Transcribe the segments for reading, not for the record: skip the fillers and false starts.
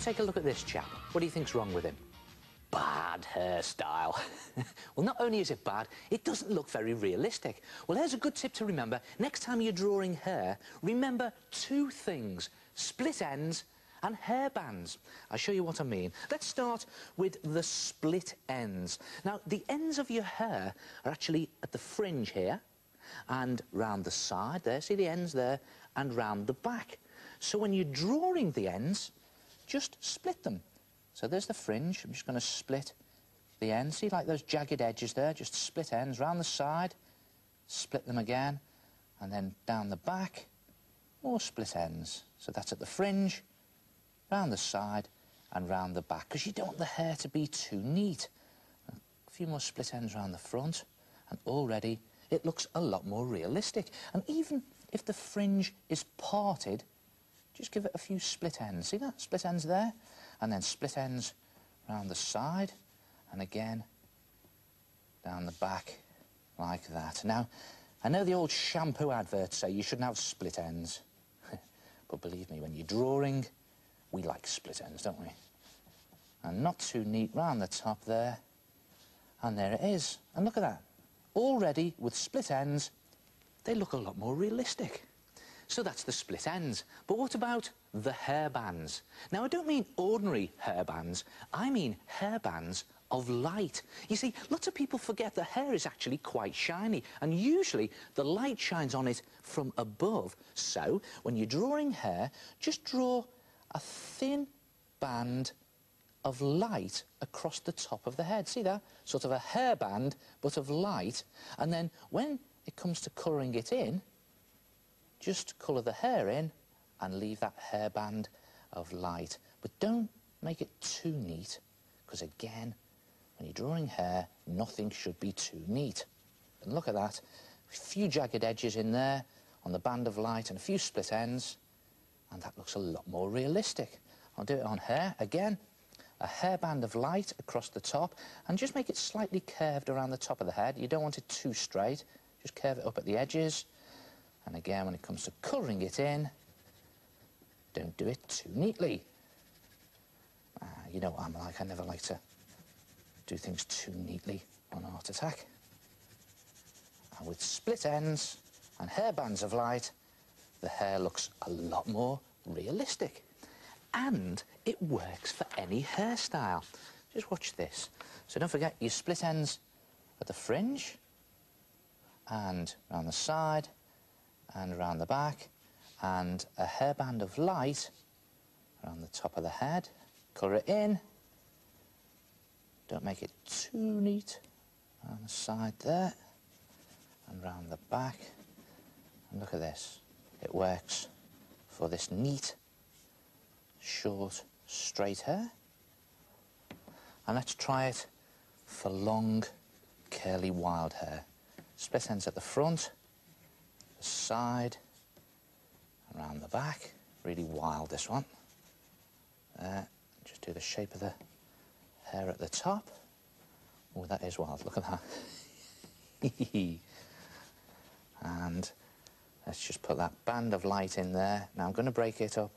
take a look at this chap. What do you think's wrong with him? Bad hairstyle. Well, not only is it bad, it doesn't look very realistic. Well, here's a good tip to remember. Next time you're drawing hair, remember two things: split ends and hairbands. I'll show you what I mean. Let's start with the split ends. Now, the ends of your hair are actually at the fringe here and round the side there. See the ends there? And round the back. So when you're drawing the ends, just split them. So there's the fringe. I'm just going to split the ends. See, like those jagged edges there? Just split ends round the side, split them again, and then down the back, more split ends. So that's at the fringe, round the side, and round the back, because you don't want the hair to be too neat. A few more split ends round the front, and already it looks a lot more realistic. And even if the fringe is parted, just give it a few split ends. See that? Split ends there. And then split ends round the side. And again, down the back, like that. Now, I know the old shampoo adverts say you shouldn't have split ends. But believe me, when you're drawing, we like split ends, don't we? And not too neat round the top there. And there it is. And look at that. Already, with split ends, they look a lot more realistic. So that's the split ends. But what about the hairbands? Now, I don't mean ordinary hairbands. I mean hairbands of light. You see, lots of people forget the hair is actually quite shiny, and usually the light shines on it from above. So, when you're drawing hair, just draw a thin band of light across the top of the head. See that? Sort of a hairband, but of light. And then when it comes to colouring it in, just colour the hair in and leave that hairband of light. But don't make it too neat, because again, when you're drawing hair, nothing should be too neat. And look at that. A few jagged edges in there on the band of light and a few split ends, and that looks a lot more realistic. I'll do it on hair again. A hairband of light across the top, and just make it slightly curved around the top of the head. You don't want it too straight. Just curve it up at the edges. And again, when it comes to colouring it in, don't do it too neatly. You know what I'm like. I never like to do things too neatly on Art Attack. And with split ends and hairbands of light, the hair looks a lot more realistic. And it works for any hairstyle. Just watch this. So don't forget your split ends at the fringe, and around the side, and around the back, and a hairband of light around the top of the head. Colour it in. Don't make it too neat. On the side there, and round the back. And look at this. It works for this neat, short, straight hair. And let's try it for long, curly, wild hair. Split ends at the front, the side, around the back. Really wild, this one. There. Just do the shape of the hair at the top. Oh, that is wild. Look at that. And let's just put that band of light in there. Now, I'm going to break it up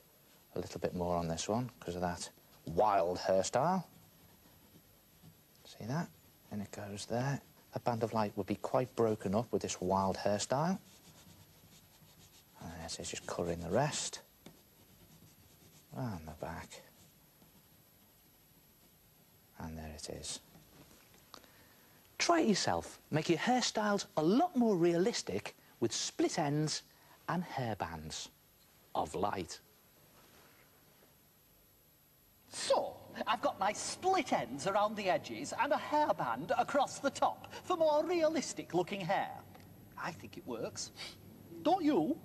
a little bit more on this one because of that wild hairstyle. See that? And it goes there. A band of light would be quite broken up with this wild hairstyle. And this is just colouring the rest. Round the back. And there it is. Try it yourself. Make your hairstyles a lot more realistic with split ends and hairbands of light. So, I've got my split ends around the edges and a hairband across the top for more realistic looking hair. I think it works. Don't you?